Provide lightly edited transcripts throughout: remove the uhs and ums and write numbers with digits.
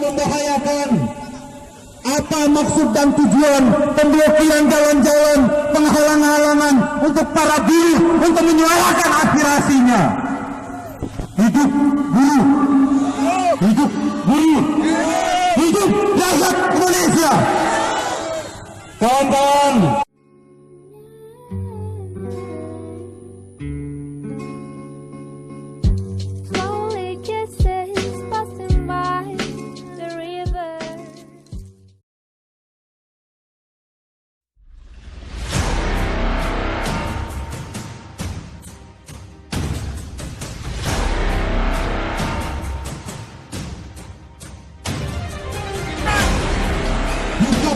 membahayakan. Apa maksud dan tujuan pemblokiran jalan-jalan, penghalang-halangan untuk para buruh untuk menyuarakan aspirasinya? Hidup buruh, hidup buruh, hidup rakyat Indonesia. Kawan-kawan,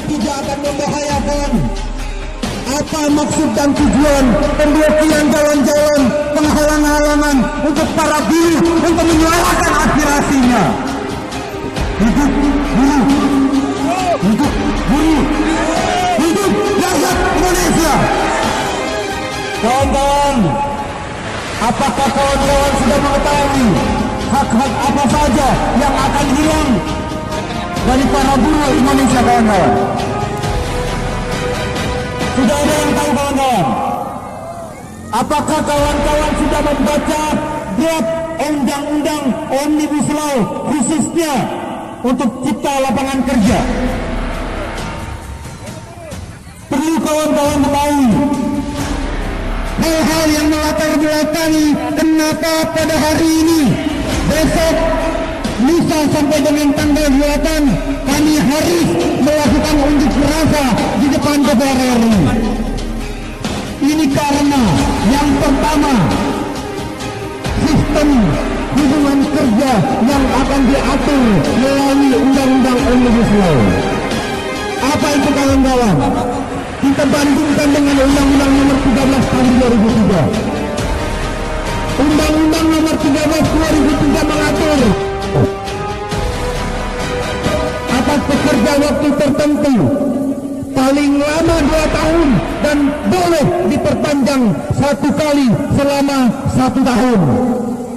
tidak akan membahayakan. Apa maksud dan tujuan pemblokiran jalan-jalan, penghalang-halangan untuk para buruh untuk menyuarakan aspirasinya? Hidup buruh, hidup buruh, hidup rakyat Indonesia. Kawan-kawan, apakah kawan-kawan sudah mengetahui hak-hak apa saja yang akan hilang dari para buruh Indonesia, kawan-kawan? Sudah ada yang tahu, kawan-kawan? Apakah kawan-kawan sudah membaca draft undang-undang Omnibus Law khususnya untuk cipta lapangan kerja? Perlu kawan-kawan mengetahui hal-hal yang melatar belakangi kenapa pada hari ini, besok, lusa sampai dengan tanggal 8 kami harus melakukan unjuk rasa di depan DPR RI. Ini karena yang pertama, sistem hubungan kerja yang akan diatur melalui Undang-Undang Omnibus Law. Apa itu, kawan-kawan? Kita bandingkan dengan Undang-Undang Nomor 13 Tahun 2003. Undang-Undang Nomor 13 2003 mengatur atas pekerja waktu tertentu paling lama 2 tahun dan boleh diperpanjang 1 kali selama 1 tahun.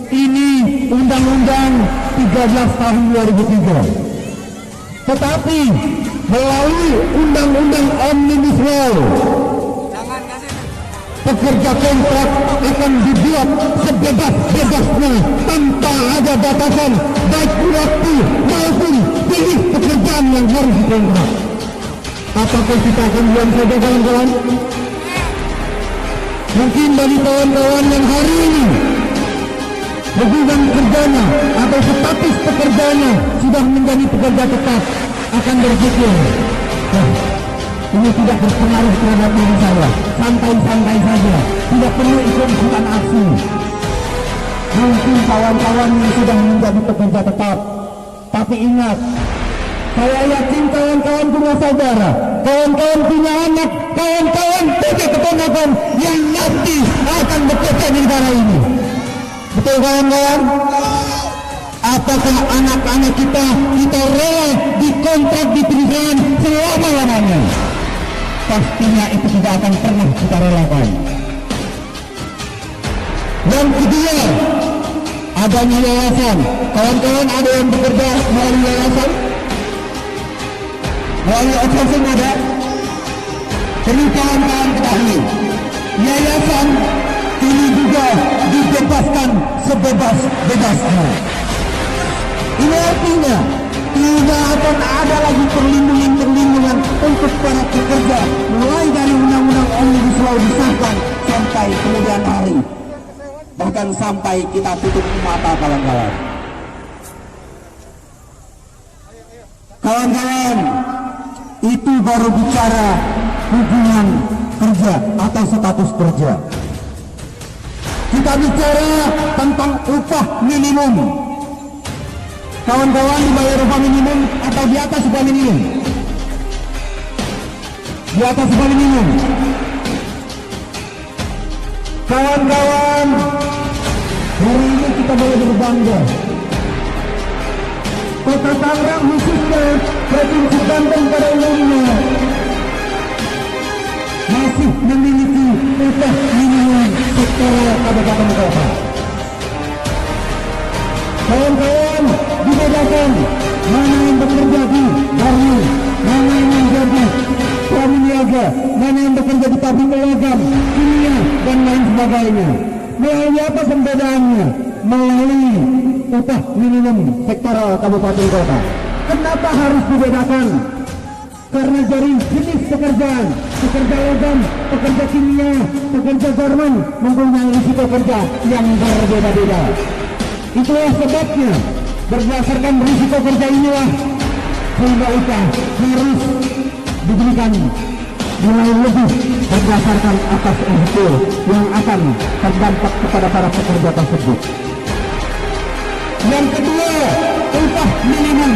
Ini Undang-Undang 13 Tahun 2003. Tetapi melalui Undang-Undang Omnibus Law, pekerja kontrak akan dibuat sebebas-bebasnya tanpa ada batasan baik waktu maupun jenis pekerjaan yang harus dikontrak. Apakah kita akan diam saja, kawan-kawan? Mungkin bagi kawan-kawan yang hari ini hubungan kerjanya atau status pekerjaannya sudah menjadi pekerja tetap akan berpikir, ini tidak berpengaruh terhadap diri saya, santai-santai saja, tidak perlu ikut-ikutan aksi. Mungkin kawan-kawan yang sudah menjadi pekerja tetap, tapi ingat, saya yakin kawan-kawan punya saudara, kawan-kawan punya anak, kawan-kawan punya keponakan yang nanti akan bekerja di negara ini. Betul, kawan-kawan? Apakah anak-anak kita rela dikontrak di perusahaan selama-lamanya? Pastinya itu tidak akan pernah kita relakan. Yang kedua, adanya yayasan. Kawan-kawan ada yang bekerja melalui yayasan? Melalui outsourcing ada? Perlu kawan-kawan ketahui, yayasan ini juga dibebaskan sebebas-bebasnya. Ini artinya tidak akan ada lagi perlindungan untuk para pekerja mulai dari Undang-Undang Omnibus Law disahkan sampai kemudian hari, bahkan sampai kita tutup mata, kawan-kawan. Kawan-kawan, itu baru bicara hubungan kerja atau status kerja. Kita bicara tentang upah minimum. Kawan-kawan dibayar upah minimum atau di atas upah minimum? Di atas upah minimum. Kawan-kawan, hari ini kita boleh berbangga. Kota Tangerang khususnya Provinsi Banten pada umumnya masih memiliki upah minimum secara kabupaten kota. Kawan-kawan, dibedakan mana yang mana yang bekerja di pabrik logam, kimia, dan lain sebagainya. Melalui apa pembedaannya? Melalui upah minimum sektoral kabupaten kota. Kenapa harus dibedakan? Karena dari jenis pekerjaan, pekerja logam, pekerja kimia, pekerja garmen mempunyai risiko kerja yang berbeda-beda. Itulah sebabnya berdasarkan risiko kerja inilah sehingga upah harus diberikan nilai lebih berdasarkan atas risiko yang akan terdampak kepada para pekerja tersebut. Yang kedua, upah minimum.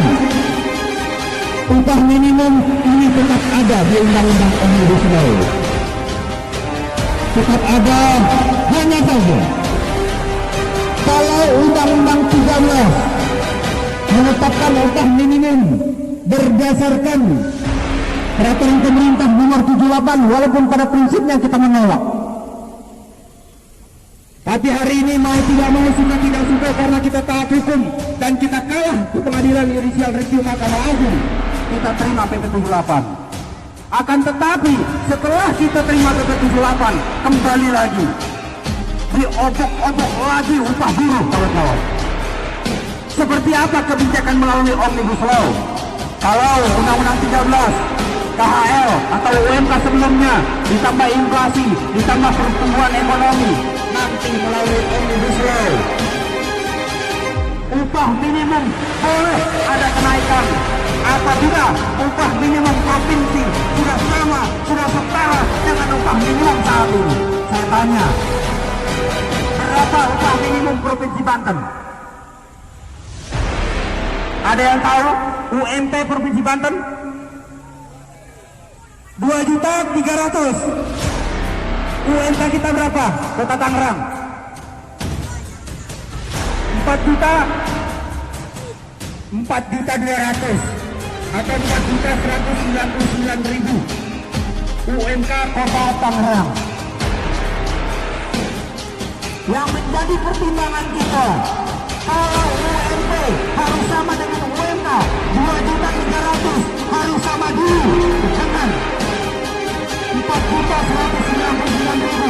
Upah minimum ini tetap ada di Undang-Undang Omnibus Law. Tetap ada, hanya saja kalau Undang-Undang 13 menetapkan upah minimum berdasarkan peraturan pemerintah nomor 78, walaupun pada prinsipnya kita menolak. Tapi hari ini mau tidak mau, suka tidak suka, karena kita taat hukum dan kita kalah di pengadilan yudisial review Mahkamah Agung, kita terima PP 78. Akan tetapi setelah kita terima PP 78, kembali lagi diobok-obok lagi upah buruh, kawan-kawan. Seperti apa kebijakan melalui Omnibus Law? Kalau Undang-Undang 13 KHL atau UMK sebelumnya ditambah inflasi, ditambah pertumbuhan ekonomi, nanti melalui Omnibus Law upah minimum boleh ada kenaikan apabila upah minimum provinsi sudah sama, sudah setara dengan upah minimum saat ini. Saya tanya, berapa upah minimum provinsi Banten? Ada yang tahu UMP provinsi Banten? 2.300.000. UMK kita berapa? Kota Tangerang 4.200.000 atau 4.199.000 UMK Kota Tangerang. Yang menjadi pertimbangan kita, kalau UMP harus sama dengan UMK 2.300.000 harus sama dulu dengan 4.199.000.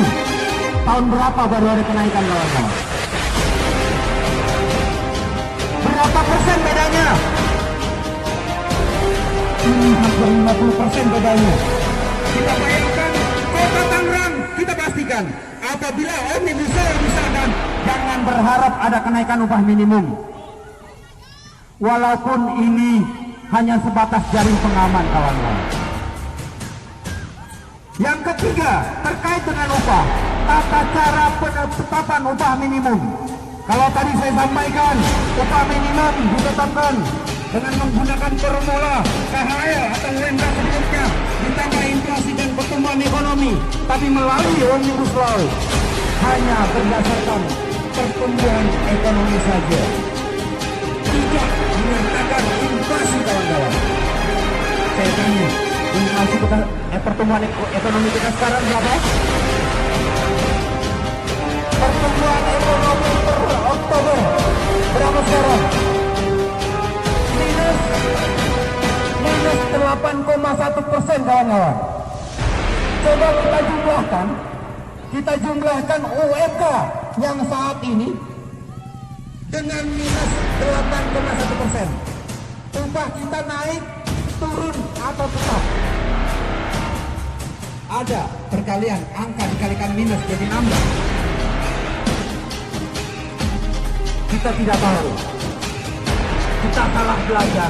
Tahun berapa baru ada kenaikan, kawan-kawan? Berapa persen bedanya? Hampir 50% bedanya. Kita bayangkan Kota Tangerang, kita pastikan apabila Omnibus Law disahkan, jangan berharap ada kenaikan upah minimum. Walaupun ini hanya sebatas jaring pengaman, kawan-kawan. Yang ketiga, terkait dengan upah, tata cara penetapan upah minimum. Kalau tadi saya sampaikan, upah minimum ditetapkan dengan menggunakan formula KHL atau UMK sebelumnya, ditambah inflasi dan pertumbuhan ekonomi. Tapi melalui Omnibus Law hanya berdasarkan pertumbuhan ekonomi saja, tidak menyatakan inflasi, kawan-kawan. Saya tanya, inflasi kita, pertumbuhan ekonomi kita sekarang berapa? Pertumbuhan ekonomi per Oktober berapa sekarang? Minus 8,1%, kawan-kawan. Coba kita jumlahkan UMK yang saat ini dengan minus 8,1%. Upah kita naik, turun, atau tetap? Ada perkalian, angka dikalikan minus jadi nambah. Kita tidak tahu. Kita salah belajar,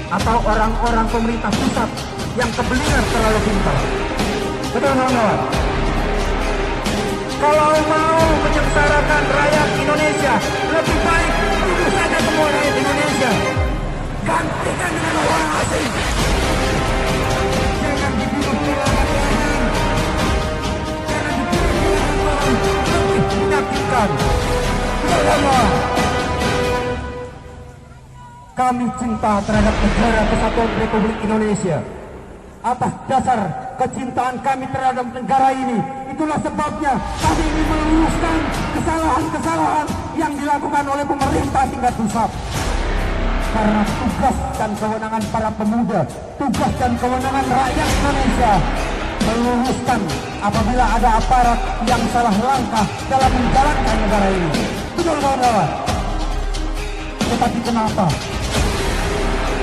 atau orang-orang pemerintah pusat yang kebelingan terlalu pintar. Betul, kawan-kawan? Kalau mau menyengsarakan rakyat Indonesia, lebih baik bunuh saja semua rakyat Indonesia. Gantikan dengan orang asing. Jangan dibunuh pelahan-pelahan. Jangan dibunuh pelahan-pelahan. Lebih menyakitkan. Betul, kami cinta terhadap negara kesatuan Republik Indonesia. Atas dasar kecintaan kami terhadap negara ini, itulah sebabnya kami ingin meluruskan kesalahan-kesalahan yang dilakukan oleh pemerintah tingkat pusat. Karena tugas dan kewenangan para pemuda, tugas dan kewenangan rakyat Indonesia meluruskan apabila ada aparat yang salah langkah dalam menjalankan negara ini. Betul kawan-kawan? Tetapi kenapa?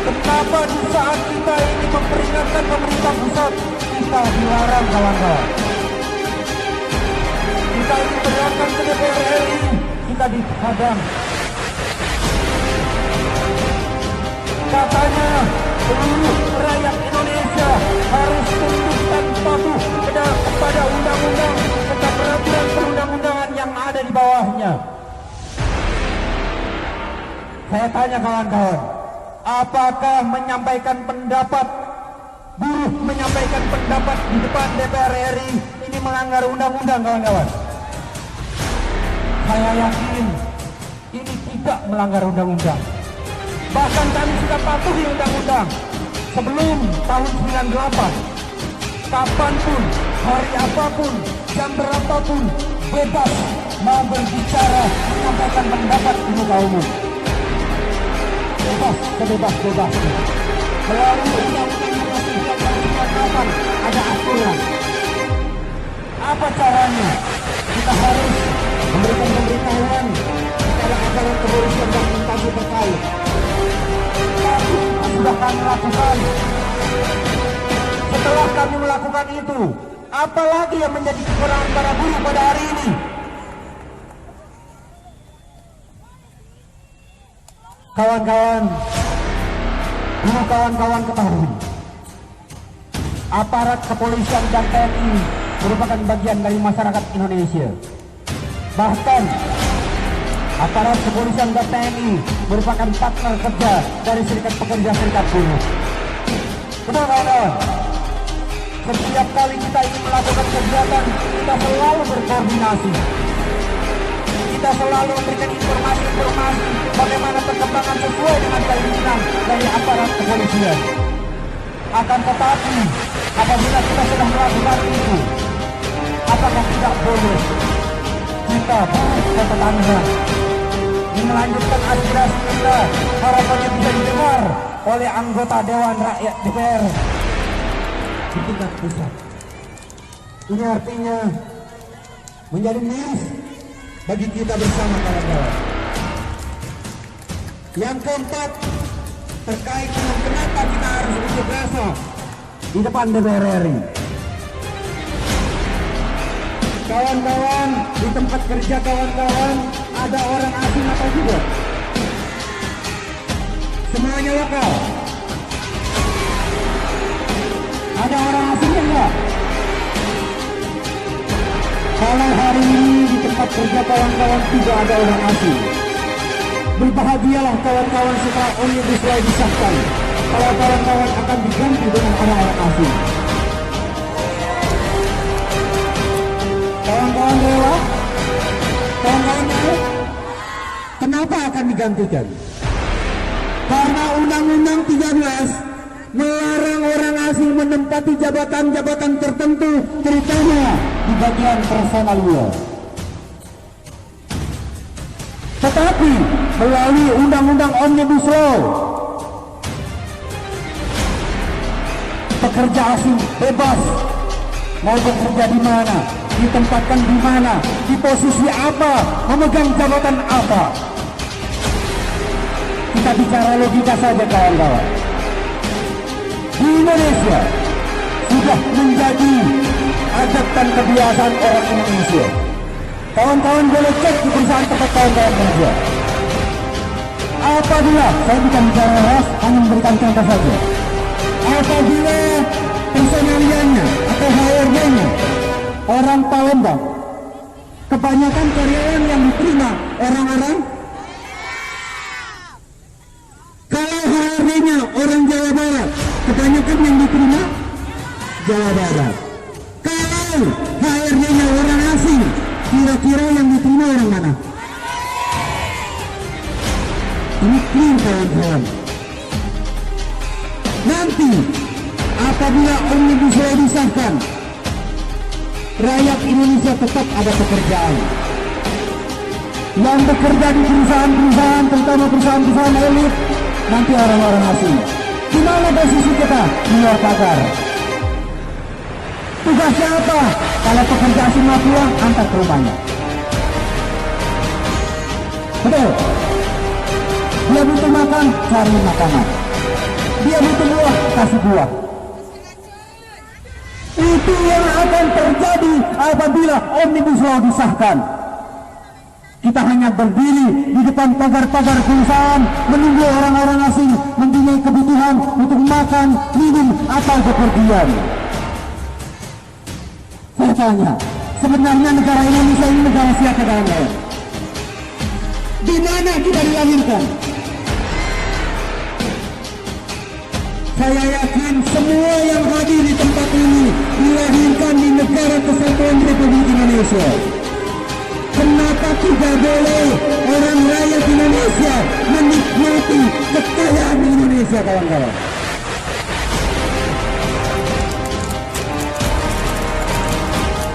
Kenapa di saat kita ini memperingatkan pemerintah pusat, kita dilarang kawan-kawan? Kita ini berangkat ke DPR RI, kita dihadang. Katanya seluruh rakyat Indonesia harus tunduk dan patuh kepada undang-undang serta peraturan perundang-undangan yang ada di bawahnya. Saya tanya kawan-kawan, apakah menyampaikan pendapat, buruh menyampaikan pendapat di depan DPR RI ini melanggar undang-undang kawan-kawan? Saya yakin ini tidak melanggar undang-undang. Bahkan kami sudah patuhi undang-undang sebelum tahun 98. Kapanpun, hari apapun, jam berapapun, bebas mau berbicara, menyampaikan pendapat di muka umum. Bebas, sebebas-bebasnya. Melalui undang-undang nomor 9 tahun 98 ada aturan. Apa caranya? Kita harus memberikan pemberitahuan kepada aparat kepolisian dan instansi terkait. Tapi sudah kami lakukan. Setelah kami melakukan itu, apalagi yang menjadi kekurangan para buruh pada hari ini? Kawan-kawan, dulu kawan-kawan ketahui, aparat kepolisian dan TNI merupakan bagian dari masyarakat Indonesia. Bahkan aparat kepolisian dan TNI merupakan partner kerja dari serikat pekerja serikat buruh. Betul kawan-kawan? Setiap kali kita ingin melakukan kegiatan, kita selalu berkoordinasi. Kita selalu memberikan informasi-informasi bagaimana perkembangan sesuai dengan keinginan dari aparat kepolisian. Akan tetapi, apabila kita sudah melakukan itu, apakah tidak boleh kita buruh ke tetangga melanjutkan aspirasi kita, harapannya bisa didengar oleh anggota Dewan Rakyat DPR di tingkat pusat. Ini artinya menjadi miris bagi kita bersama kawan-kawan. Yang keempat, terkait dengan kenapa kita harus unjuk rasa di depan DPR RI. Kawan-kawan, di tempat kerja kawan-kawan ada orang asing atau tidak? Semuanya lokal. Ada orang asingnya enggak? Kalau hari ini di tempat kerja kawan-kawan tidak ada orang asing, berbahagialah kawan-kawan setelah Omnibus Law disahkan. Kalau kawan-kawan akan diganti dengan orang-orang asing. Kawan-kawan dewa, kawan-kawan dewa, kenapa akan digantikan? Karena Undang-Undang 13 melarang orang asing menempati jabatan-jabatan tertentu, terutama di bagian personalia. Tetapi melalui Undang-Undang Omnibus Law, pekerja asing bebas mau bekerja di mana, ditempatkan di mana, di posisi apa, memegang jabatan apa. Kita bicara logika saja kawan-kawan. Di Indonesia sudah menjadi adat dan kebiasaan orang Indonesia. Kawan-kawan boleh cek di perusahaan tempat kawan-kawan kerja. Apabila, saya bukan bicara ras, hanya memberikan contoh saja. Apabila personaliannya atau HRD-nya orang Palembang, kebanyakan karyawan yang diterima orang-orang. Kalau HRD-nya orang Jawa Barat, kebanyakan yang diterima Jawa Barat. Kalau HRD-nya orang asing, kira-kira yang diterima orang mana? Ini clear kawan-kawan. Nanti apabila Omnibus Law disahkan, rakyat Indonesia tetap ada pekerjaan. Yang bekerja di perusahaan-perusahaan, terutama perusahaan-perusahaan elit, nanti orang-orang asing. Di mana posisi kita? Di luar pagar. Tugasnya apa? Kalau pekerja asing mafia, antar ke rumahnya. Betul. Dia butuh makan, cari makanan. Dia butuh buah, kasih buah. Itu yang akan terjadi apabila Omnibus Law disahkan. Kita hanya berdiri di depan pagar-pagar perusahaan menunggu orang-orang asing mempunyai kebutuhan untuk makan, minum, atau bepergian. Saya tanya, sebenarnya negara Indonesia ini negara siapa kawan-kawan? Di mana kita dilahirkan? Saya yakin semua yang hadir di tempat ini dilahirkan di negara kesatuan Republik Indonesia. Kenapa tidak boleh orang rakyat Indonesia menikmati kekayaan Indonesia, kawan-kawan?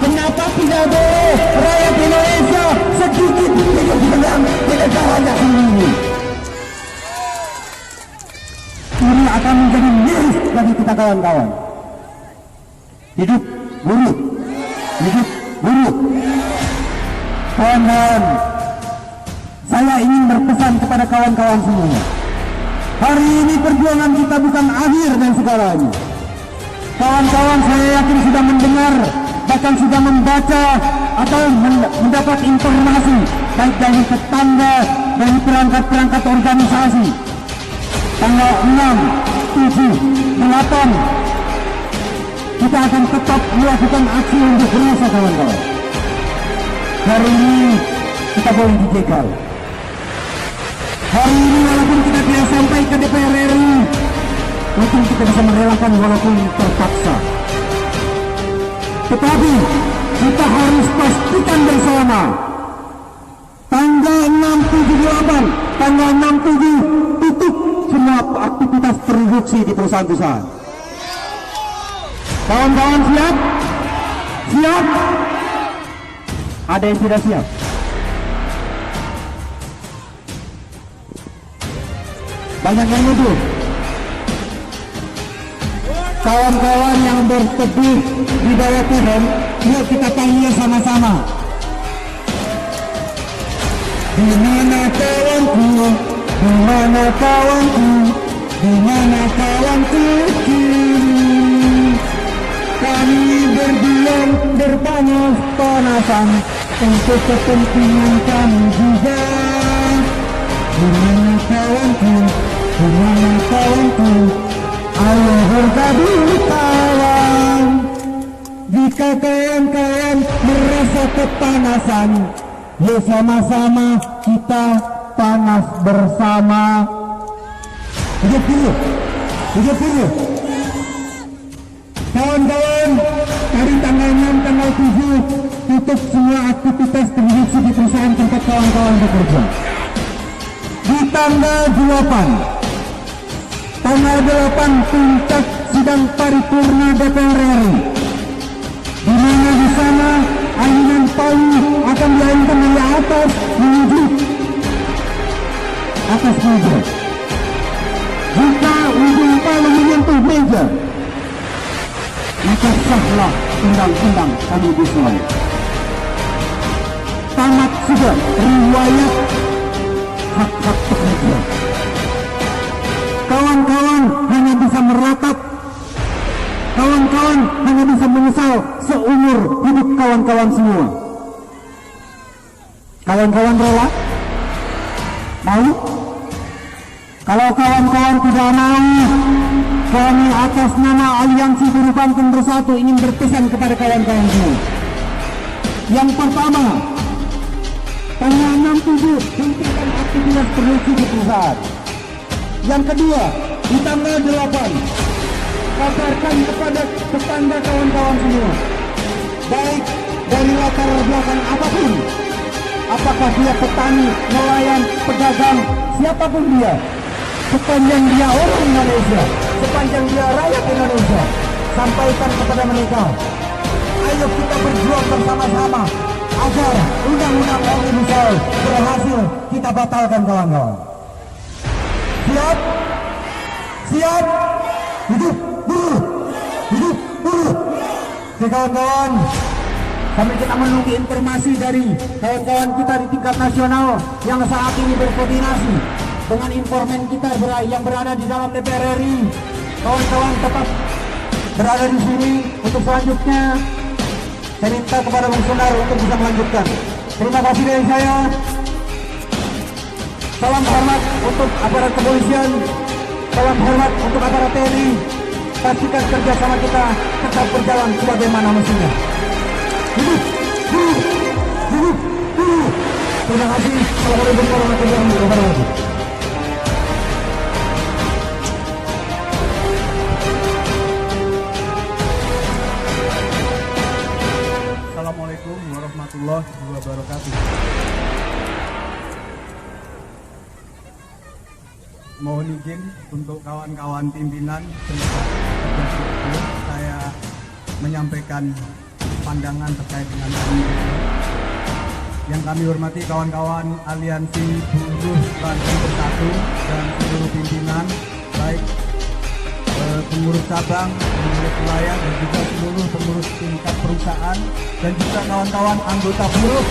Kenapa tidak boleh rakyat Indonesia sedikit hidup tenang di negaranya sendiri? Ini akan menjadi miris bagi kita, kawan-kawan. Hidup buruh, hidup buruh. Kawan-kawan, saya ingin berpesan kepada kawan-kawan semua. Hari ini perjuangan kita bukan akhir dan segalanya. Kawan-kawan, saya yakin sudah mendengar, bahkan sudah membaca atau mendapat informasi baik dari tetangga, dari perangkat-perangkat organisasi. Tanggal 6, 7, 8 kita akan tetap melakukan aksi untuk berusaha, kawan-kawan. Hari ini kita boleh dijegal. Hari ini walaupun kita tidak sampai ke DPR RI, mungkin kita bisa merelakan walaupun terpaksa. Tetapi kita harus pastikan bersama tanggal 6, 7, 8, tanggal 6, 7 tutup semua aktivitas produksi di perusahaan-perusahaan. Kawan-kawan siap? Siap? Ada yang tidak siap? Banyak yang nuduh. Kawan-kawan yang berteduh di bawah pohon, yuk kita panggil sama-sama. Di mana kawanku? Di mana kawanku? Di mana kawanku kini? Kami berdiam berpanas-panasan untuk kepentingan kami juga. Di mana kawanku? Di mana kawanku? Ayo bergabung kawan. Jika kawan-kawan merasa kepanasan, yuk sama-sama kita panas bersama. Hidup dulu, hidup dulu. Kawan-kawan, dari tanggal 6, tanggal 7 tutup semua aktivitas produksi di perusahaan tempat kawan-kawan bekerja. Di tanggal 8 puncak sidang paripurna DPR RI, di mana di sana ayunan palu akan diayunkan dari atas menuju atas meja. Jika ujung palu menyentuh meja, maka sahlah undang-undang Omnibus Law. Tamat sudah riwayat hak-hak pekerja. Kawan-kawan hanya bisa meratap, kawan-kawan hanya bisa menyesal seumur hidup kawan-kawan semua. Kawan-kawan rela? Mau? Kalau kawan-kawan tidak mau, kami atas nama Aliansi Buruh Banten Bersatu ingin berpesan kepada kawan-kawan semua. Yang pertama, tanggal 6-7 hentikan aktivitas produksi di perusahaan. Yang kedua, di tanggal 8 kabarkan kepada tetangga kawan-kawan semua, baik dari latar belakang apapun, apakah dia petani, nelayan, pedagang, siapapun dia, sepanjang dia orang Indonesia, sepanjang dia rakyat Indonesia, sampaikan kepada mereka, ayo kita berjuang bersama-sama agar undang-undang Omnibus Law berhasil kita batalkan, kawan-kawan. Siap? Siap? Hidup buruh! Hidup buruh! Oke kawan-kawan, sambil kita menunggu informasi dari kawan-kawan kita di tingkat nasional yang saat ini berkoordinasi dengan informan kita yang berada di dalam DPR RI. Kawan-kawan tetap berada di sini untuk selanjutnya. Saya minta kepada Bung Sundar untuk bisa melanjutkan. Terima kasih dari saya. Salam hormat untuk aparat kepolisian, salam hormat untuk aparat TNI. Pastikan kerjasama kita tetap berjalan sebagaimana mestinya. Terima kasih. Assalamualaikum warahmatullahi wabarakatuh. Assalamualaikum warahmatullahi wabarakatuh. Mohon izin untuk kawan-kawan pimpinan saya menyampaikan pandangan terkait dengan ini. Yang kami hormati kawan-kawan Aliansi Buruh Banten Bersatu dan seluruh pimpinan, baik pengurus cabang, pengurus wilayah, dan juga seluruh pengurus tingkat perusahaan, dan juga kawan-kawan anggota buruh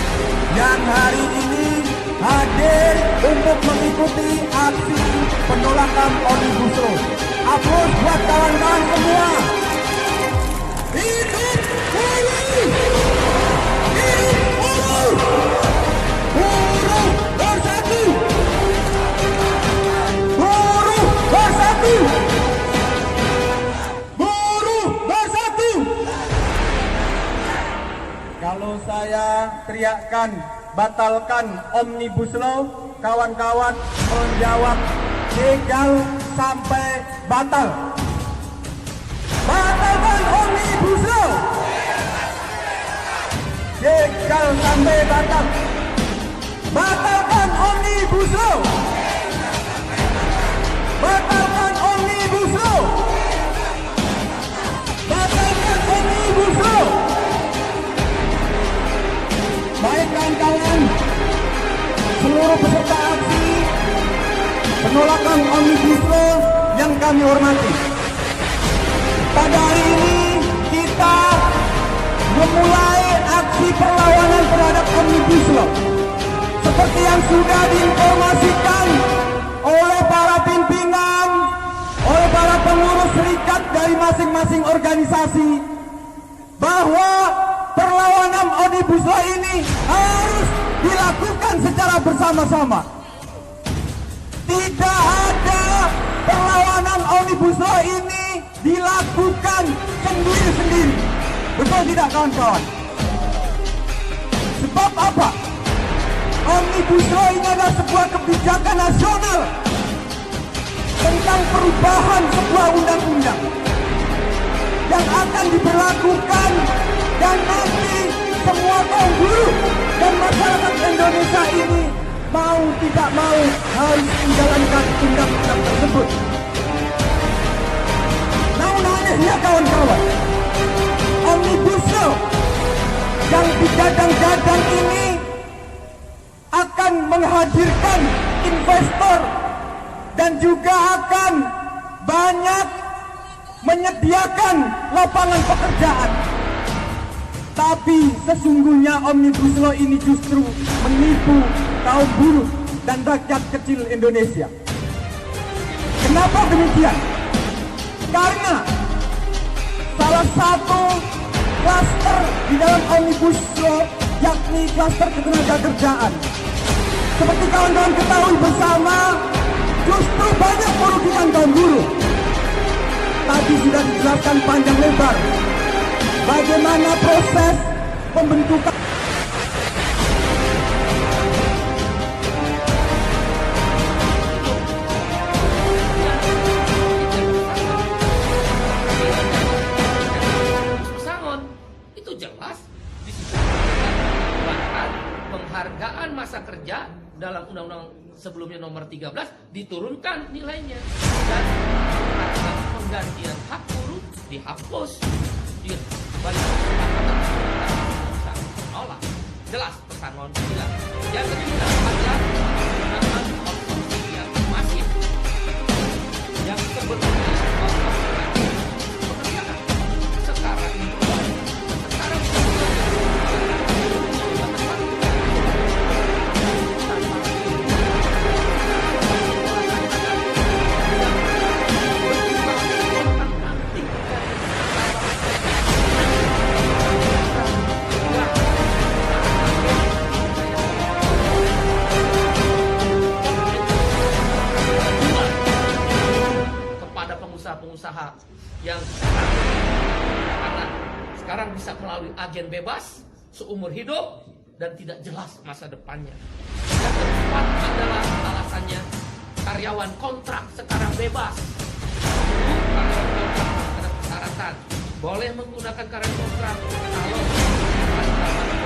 yang hari ini hadir untuk mengikuti aksi penolakan Omnibus Law. Aplaus buat kawan-kawan semua. Hidup buruh! Hidup buruh! Buruh bersatu! Buruh bersatu! Buruh bersatu! Kalau saya teriakkan batalkan Omnibus Law, kawan-kawan menjawab jegal sampai batal. Batalkan Omnibus Law. Jegal sampai batal. Batalkan Omnibus Law. Batalkan Omnibus Law. Batalkan Omnibus Law. Baik kawan-kawan, seluruh peserta aksi penolakan Omnibus Law yang kami hormati. Pada hari ini kita memulai aksi perlawanan terhadap Omnibus Law. Seperti yang sudah diinformasikan oleh para pimpinan, oleh para pengurus serikat dari masing-masing organisasi, bahwa perlawanan Omnibus Law ini harus dilakukan secara bersama-sama. Tidak ada perlawanan Omnibus Law ini dilakukan sendiri-sendiri. Betul tidak kawan-kawan? Sebab apa? Omnibus Law ini adalah sebuah kebijakan nasional tentang perubahan sebuah undang-undang yang akan diberlakukan, dan nanti semua kaum buruh dan masyarakat Indonesia ini mau tidak mau harus menjalankan undang-undang tersebut. Namun anehnya kawan-kawan, Omnibus Law yang digadang-gadang ini akan menghadirkan investor dan juga akan banyak menyediakan lapangan pekerjaan. Tapi sesungguhnya Omnibus Law ini justru menipu kaum buruh dan rakyat kecil Indonesia. Kenapa demikian? Karena salah satu klaster di dalam Omnibus Law yakni klaster ketenagakerjaan. Seperti kawan-kawan ketahui bersama, justru banyak merugikan kaum buruh. Tadi sudah dijelaskan panjang lebar bagaimana proses pembentukan pesangon. Itu jelas di situ. Bahkan penghargaan masa kerja dalam undang-undang sebelumnya nomor 13 diturunkan nilainya, dan penggantian hak buruh dihapus. Balik menolak. Jelas pesangon bilang. Yang ketiga adalah penggunaan outsourcing yang masif, yang sebelumnya pekerjaan sekarang ini orang bisa melalui agen bebas seumur hidup dan tidak jelas masa depannya. Yang keempat adalah alasannya karyawan kontrak sekarang bebas. Dulu karyawan kontrak ada persyaratan, boleh menggunakan karyawan kontrak kalau ada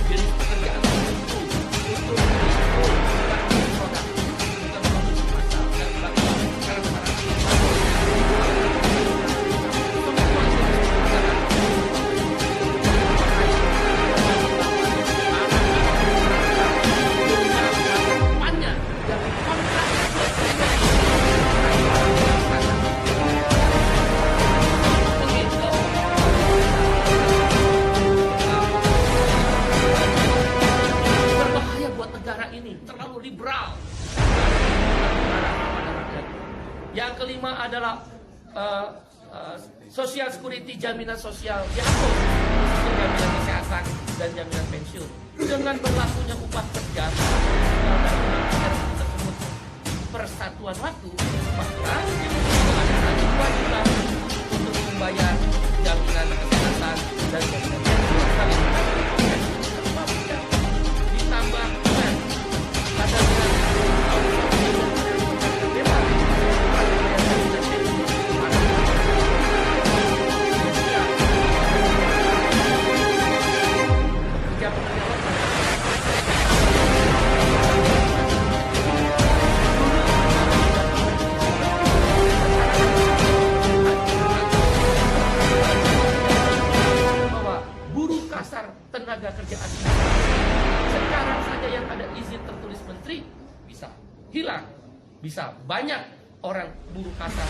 jenis pekerjaan tertentu untuk produk, bukan produksi massal dan sebagainya. Berbahaya buat negara ini, terlalu liberal. Yang kelima adalah social security, jaminan sosial diatur, khususnya jaminan kesehatan dan jaminan pensiun. Dengan berlakunya upah kerja tersebut persatuan waktu, maka tidak ada lagi kewajiban untuk membayar jaminan kesehatan dan jaminan pensiun. Ditambah dengan adanya tenaga kerja asing. Sekarang saja yang ada izin tertulis menteri bisa hilang, bisa banyak orang buruh kasar.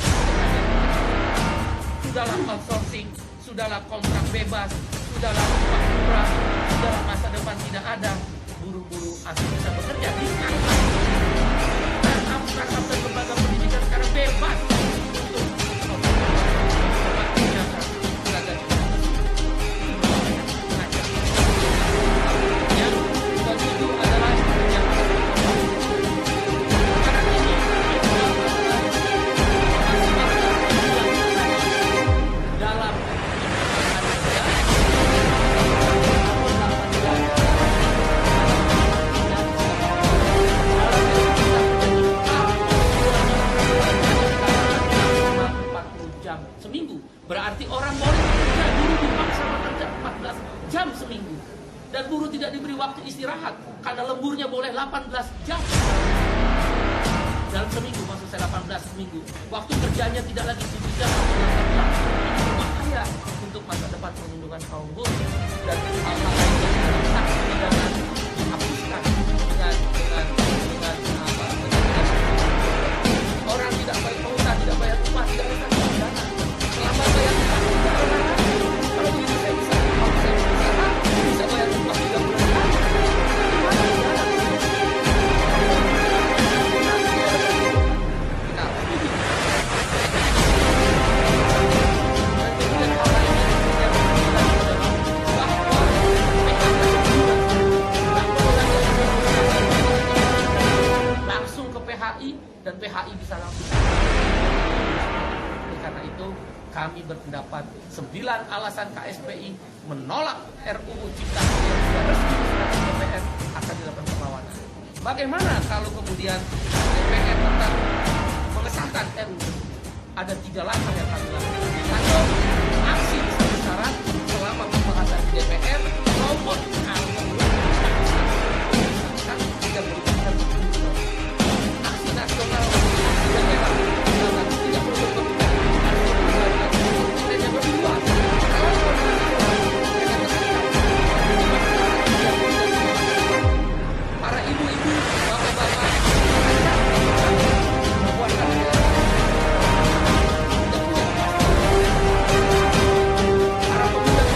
Sudahlah outsourcing, sudahlah kontrak bebas, sudahlah upah murah, sudahlah masa depan tidak ada, buruh-buruh asing bisa bekerja di startup. Startup dan lembaga pendidikan sekarang bebas untuk seminggu. Berarti orang boleh bekerja, buruh dipaksa bekerja 14 jam seminggu. Dan buruh tidak diberi waktu istirahat karena lemburnya boleh 18 jam dalam seminggu, maksud saya 18 seminggu. Waktu kerjanya tidak lagi 7 jam atau 8 jam. Ini berbahaya untuk masa depan perlindungan kaum buruh. Dan hal-hal lain yang dalam sanksi pidana dihapuskan dengan orang tidak bayar pengusaha, tidak bayar upah, tidak ada sanksi pidana. Selama bayar upah tidak ada larangan. Kalau begitu saya bisa bayar upah 3 bulan sekali. Langsung ke PHI dan PHI bisa langsung. Karena itu kami berpendapat 9 alasan KSPI menolak RUU Cipta Kerja yang sudah resmi diserahkan DPR akan dilakukan perlawanan. Bagaimana kalau kemudian DPR tetap mengesahkan RUU? Ada 3 langkah yang kami lakukan. Satu, aksi besar-besaran selama pembahasan di DPR maupun kalau tidak melibatkan aksi nasional, aksi daerah, tidak perlu para ibu-ibu, bapak-bapak, membuatkan para pemuda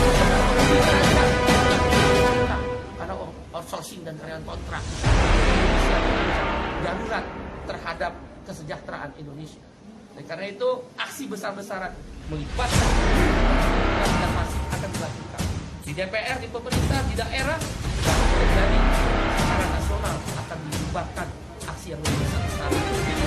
karena outsourcing dan karyawan kontrak darurat terhadap kesejahteraan Indonesia. Dan karena itu aksi besar-besaran melibatkan dan masih akan dilakukan di DPR, di pemerintah, di daerah, dan terjadi secara nasional akan dilibatkan aksi yang lebih besar-besaran.